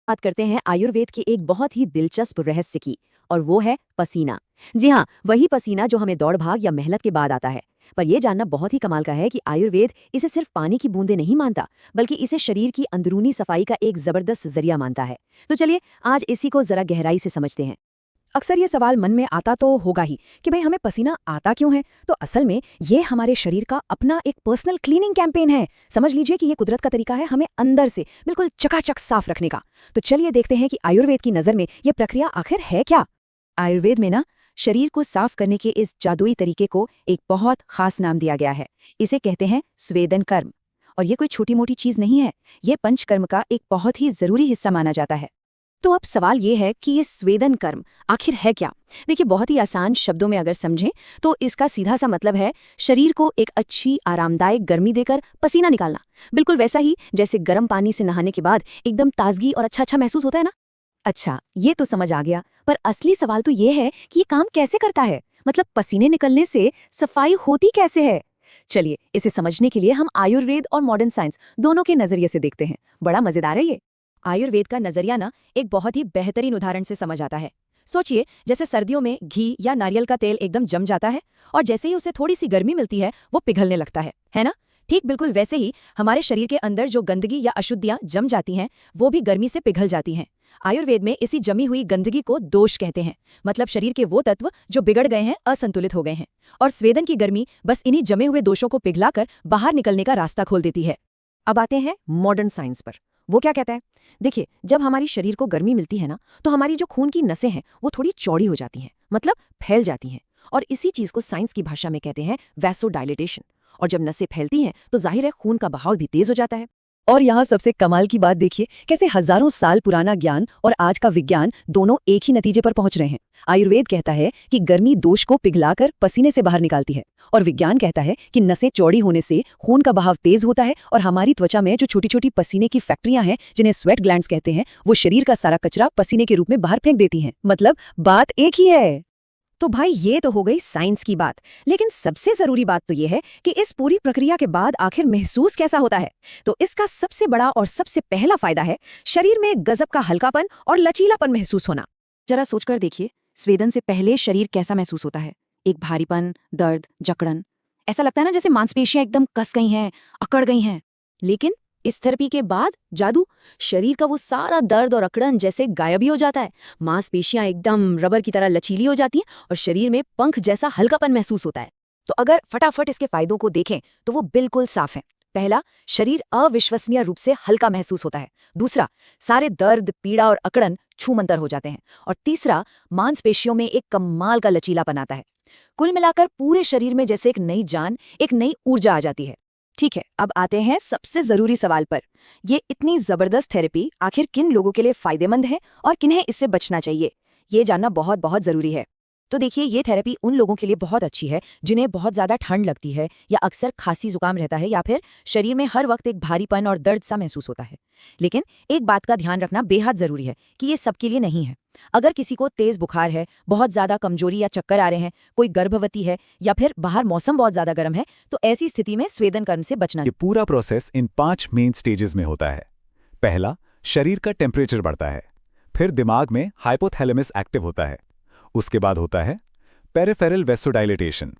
बात करते हैं आयुर्वेद के एक बहुत ही दिलचस्प रहस्य की। और वो है पसीना। जी हाँ, वही पसीना जो हमें दौड़ भाग या मेहनत के बाद आता है। पर यह जानना बहुत ही कमाल का है कि आयुर्वेद इसे सिर्फ पानी की बूंदें नहीं मानता, बल्कि इसे शरीर की अंदरूनी सफाई का एक जबरदस्त जरिया मानता है। तो चलिए आज इसी को जरा गहराई से समझते हैं। अक्सर ये सवाल मन में आता तो होगा ही कि भाई हमें पसीना आता क्यों है। तो असल में ये हमारे शरीर का अपना एक पर्सनल क्लीनिंग कैंपेन है। समझ लीजिए कि ये कुदरत का तरीका है हमें अंदर से बिल्कुल चकाचक साफ रखने का। तो चलिए देखते हैं कि आयुर्वेद की नज़र में ये प्रक्रिया आखिर है क्या। आयुर्वेद में ना शरीर को साफ करने के इस जादुई तरीके को एक बहुत खास नाम दिया गया है। इसे कहते हैं स्वेदन कर्म। और ये कोई छोटी मोटी चीज नहीं है, ये पंचकर्म का एक बहुत ही जरूरी हिस्सा माना जाता है। तो अब सवाल ये है कि ये स्वेदन कर्म आखिर है क्या। देखिए, बहुत ही आसान शब्दों में अगर समझें तो इसका सीधा सा मतलब है शरीर को एक अच्छी आरामदायक गर्मी देकर पसीना निकालना। बिल्कुल वैसा ही जैसे गर्म पानी से नहाने के बाद एकदम ताजगी और अच्छा अच्छा महसूस होता है ना। अच्छा, ये तो समझ आ गया, पर असली सवाल तो ये है कि ये काम कैसे करता है। मतलब पसीने निकलने से सफाई होती कैसे है। चलिए इसे समझने के लिए हम आयुर्वेद और मॉडर्न साइंस दोनों के नजरिए से देखते हैं। बड़ा मजेदार है ये। आयुर्वेद का नजरिया ना एक बहुत ही बेहतरीन उदाहरण से समझ आता है। सोचिए, जैसे सर्दियों में घी या नारियल का तेल एकदम जम जाता है और जैसे ही उसे थोड़ी सी गर्मी मिलती है वो पिघलने लगता है ना। ठीक बिल्कुल वैसे ही हमारे शरीर के अंदर जो गंदगी या अशुद्धियां जम जाती हैं वो भी गर्मी से पिघल जाती हैं। आयुर्वेद में इसी जमी हुई गंदगी को दोष कहते हैं। मतलब शरीर के वो तत्व जो बिगड़ गए हैं, असंतुलित हो गए हैं। और स्वेदन की गर्मी बस इन्हीं जमे हुए दोषों को पिघलाकर बाहर निकलने का रास्ता खोल देती है। अब आते हैं मॉडर्न साइंस पर। वो क्या कहता है। देखिए, जब हमारी शरीर को गर्मी मिलती है ना, तो हमारी जो खून की नसें हैं वो थोड़ी चौड़ी हो जाती हैं, मतलब फैल जाती हैं। और इसी चीज को साइंस की भाषा में कहते हैं वैसोडाइलेटेशन। और जब नसें फैलती हैं तो जाहिर है खून का बहाव भी तेज हो जाता है। और यहाँ सबसे कमाल की बात देखिए, कैसे हजारों साल पुराना ज्ञान और आज का विज्ञान दोनों एक ही नतीजे पर पहुंच रहे हैं। आयुर्वेद कहता है कि गर्मी दोष को पिघलाकर पसीने से बाहर निकालती है, और विज्ञान कहता है कि नसें चौड़ी होने से खून का बहाव तेज होता है और हमारी त्वचा में जो छोटी छोटी पसीने की फैक्ट्रियां हैं, जिन्हें स्वेट ग्लैंड्स कहते हैं, वो शरीर का सारा कचरा पसीने के रूप में बाहर फेंक देती हैं। मतलब बात एक ही है। तो भाई ये तो हो गई साइंस की बात, लेकिन सबसे जरूरी बात तो ये है कि इस पूरी प्रक्रिया के बाद आखिर महसूस कैसा होता है। तो इसका सबसे बड़ा और सबसे पहला फायदा है शरीर में गजब का हल्कापन और लचीलापन महसूस होना। जरा सोचकर देखिए, स्वेदन से पहले शरीर कैसा महसूस होता है। एक भारीपन, दर्द, जकड़न। ऐसा लगता है ना जैसे मांसपेशियां एकदम कस गई हैं, अकड़ गई हैं। लेकिन इस थेरेपी के बाद जादू, शरीर का वो सारा दर्द और अकड़न जैसे गायब ही हो जाता है। मांसपेशियां एकदम रबर की तरह लचीली हो जाती हैं और शरीर में पंख जैसा हल्कापन महसूस होता है। तो अगर फटाफट इसके फायदों को देखें तो वो बिल्कुल साफ है। पहला, शरीर अविश्वसनीय रूप से हल्का महसूस होता है। दूसरा, सारे दर्द, पीड़ा और अकड़न छूमंतर हो जाते हैं। और तीसरा, मांसपेशियों में एक कमाल का लचीलापन आता है। कुल मिलाकर पूरे शरीर में जैसे एक नई जान, एक नई ऊर्जा आ जाती है। ठीक है, अब आते हैं सबसे जरूरी सवाल पर। ये इतनी जबरदस्त थेरेपी आखिर किन लोगों के लिए फायदेमंद है और किन्हें इससे बचना चाहिए, ये जानना बहुत बहुत जरूरी है। तो देखिए, ये थेरेपी उन लोगों के लिए बहुत अच्छी है जिन्हें बहुत ज्यादा ठंड लगती है, या अक्सर खांसी जुकाम रहता है, या फिर शरीर में हर वक्त एक भारीपन और दर्द सा महसूस होता है। लेकिन एक बात का ध्यान रखना बेहद जरूरी है कि ये सबके लिए नहीं है। अगर किसी को तेज बुखार है, बहुत ज्यादा कमजोरी या चक्कर आ रहे हैं, कोई गर्भवती है, या फिर बाहर मौसम बहुत ज्यादा गर्म है, तो ऐसी स्थिति में स्वेदन कर्म से बचना। ये पूरा प्रोसेस इन 5 मेन स्टेजेस में होता है। पहला, शरीर का टेम्परेचर बढ़ता है। फिर दिमाग में हाइपोथैलेमस एक्टिव होता है। उसके बाद होता है पेरिफेरल वेसोडाइलेटेशन।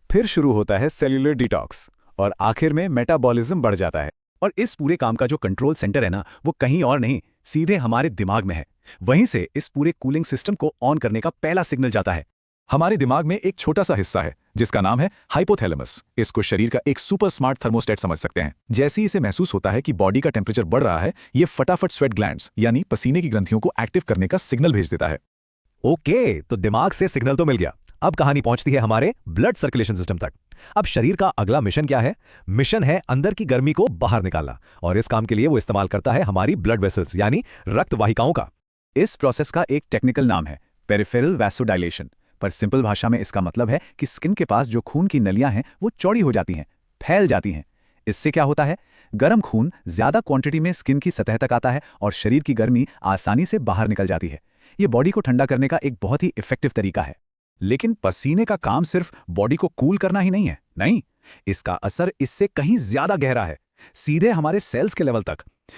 फिर शुरू होता है सेल्यूलर डिटॉक्स, और आखिर में मेटाबॉलिज्म बढ़ जाता है। और इस पूरे काम का जो कंट्रोल सेंटर है ना, वो कहीं और नहीं, सीधे हमारे दिमाग में है। वहीं से इस पूरे कूलिंग सिस्टम को ऑन करने का पहला सिग्नल जाता है। हमारे दिमाग में एक छोटा सा हिस्सा है जिसका नाम है हाइपोथैलेमस। इसको शरीर का एक सुपर स्मार्ट थर्मोस्टेट समझ सकते हैं। जैसे ही इसे महसूस होता है कि बॉडी का टेम्परेचर बढ़ रहा है, ये फटाफट स्वेट ग्लैंड्स यानी पसीने की ग्रंथियों को एक्टिव करने का सिग्नल भेज देता है। ओके, तो दिमाग से सिग्नल तो मिल गया। अब कहानी पहुंचती है हमारे ब्लड सर्कुलेशन सिस्टम तक। अब शरीर का अगला मिशन क्या है? मिशन है अंदर की गर्मी को बाहर निकालना, और इस काम के लिए वो इस्तेमाल करता है हमारी ब्लड वेसल्स यानी रक्त वाहिकाओं का। इस प्रोसेस का एक टेक्निकल नाम है पेरिफेरल वैसोडाइलेशन, पर सिंपल भाषा में इसका मतलब है कि स्किन के पास जो खून की नलियां हैं वो चौड़ी हो जाती हैं, फैल जाती हैं। इससे क्या होता है? गर्म खून ज्यादा क्वांटिटी में स्किन की सतह तक आता है और शरीर की गर्मी आसानी से बाहर निकल जाती है। ये बॉडी को ठंडा करने का एक बहुत ही इफेक्टिव तरीका है। लेकिन पसीने का काम सिर्फ बॉडी को कूल करना ही नहीं है। नहीं, इसका असर इससे कहीं ज्यादा गहरा है। सीधे हमारे सेल्स के लेवल तक।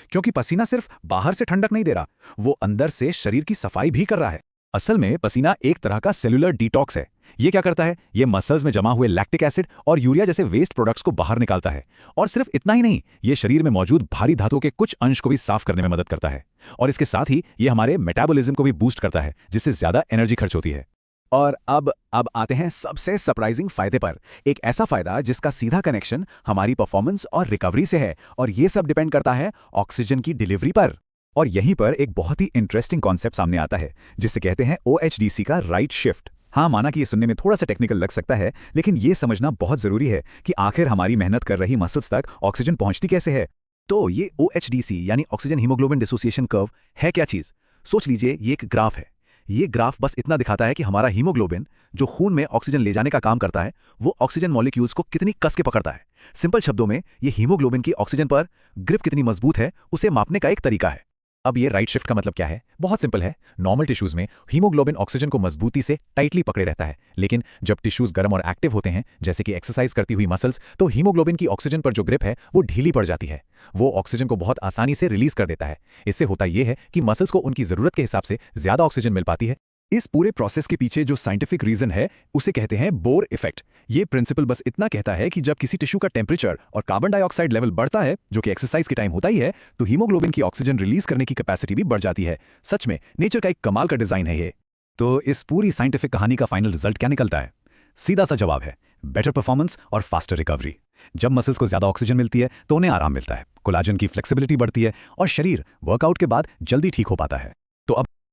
क्योंकि पसीना सिर्फ बाहर से ठंडक नहीं दे रहा, वो अंदर से शरीर की सफाई भी कर रहा है। असल में पसीना एक तरह का सेलुलर डिटॉक्स है। ये क्या करता है, ये मसल्स में जमा हुए लैक्टिक एसिड और यूरिया जैसे वेस्ट प्रोडक्ट्स को बाहर निकालता है। और सिर्फ इतना ही नहीं, ये शरीर में मौजूद भारी धातुओं के कुछ अंश को भी साफ करने में मदद करता है। और इसके साथ ही ये हमारे मेटाबॉलिज्म को भी बूस्ट करता है, जिससे ज्यादा एनर्जी खर्च होती है। और अब आते हैं सबसे सरप्राइजिंग फायदे पर। एक ऐसा फायदा जिसका सीधा कनेक्शन हमारी परफॉर्मेंस और रिकवरी से है, और ये सब डिपेंड करता है ऑक्सीजन की डिलीवरी पर। और यहीं पर एक बहुत ही इंटरेस्टिंग कॉन्सेप्ट सामने आता है, जिसे कहते हैं OHDC का राइट शिफ्ट। हाँ, माना कि ये सुनने में थोड़ा सा टेक्निकल लग सकता है, लेकिन ये समझना बहुत जरूरी है कि आखिर हमारी मेहनत कर रही मसल्स तक ऑक्सीजन पहुंचती कैसे है। तो ये OHDC यानी ऑक्सीजन हीमोग्लोबिन डिसोसिएशन कर्व है क्या चीज? सोच लीजिए, ये एक ग्राफ है। ये ग्राफ बस इतना दिखाता है कि हमारा हीमोग्लोबिन, जो खून में ऑक्सीजन ले जाने का काम करता है, वो ऑक्सीजन मॉलिक्यूल्स को कितनी कस के पकड़ता है। सिंपल शब्दों में, ये हीमोग्लोबिन की ऑक्सीजन पर ग्रिप कितनी मजबूत है, उसे मापने का एक तरीका है। अब ये राइट शिफ्ट का मतलब क्या है? बहुत सिंपल है। नॉर्मल टिश्यूज में हीमोग्लोबिन ऑक्सीजन को मजबूती से टाइटली पकड़े रहता है, लेकिन जब टिश्यूज गर्म और एक्टिव होते हैं, जैसे कि एक्सरसाइज करती हुई मसल्स, तो हीमोग्लोबिन की ऑक्सीजन पर जो ग्रिप है वो ढीली पड़ जाती है। वो ऑक्सीजन को बहुत आसानी से रिलीज कर देता है। इससे होता यह है कि मसल्स को उनकी जरूरत के हिसाब से ज्यादा ऑक्सीजन मिल पाती है। इस पूरे प्रोसेस के पीछे जो साइंटिफिक रीजन है, उसे कहते हैं बोर इफेक्ट। ये प्रिंसिपल बस इतना कहता है कि जब किसी टिश्यू का टेम्परेचर और कार्बन डाइऑक्साइड लेवल बढ़ता है, जो कि एक्सरसाइज के टाइम होता ही है, तो हीमोग्लोबिन की ऑक्सीजन रिलीज करने की कैपेसिटी भी बढ़ जाती है। सच में नेचर का एक कमाल का डिजाइन है ये। तो इस पूरी साइंटिफिक कहानी का फाइनल रिजल्ट क्या निकलता है? सीधा सा जवाब है बेटर परफॉर्मेंस और फास्टर रिकवरी। जब मसल्स को ज्यादा ऑक्सीजन मिलती है तो उन्हें आराम मिलता है, कोलाजन की फ्लेक्सिबिलिटी बढ़ती है और शरीर वर्कआउट के बाद जल्दी ठीक हो पाता है। तो अब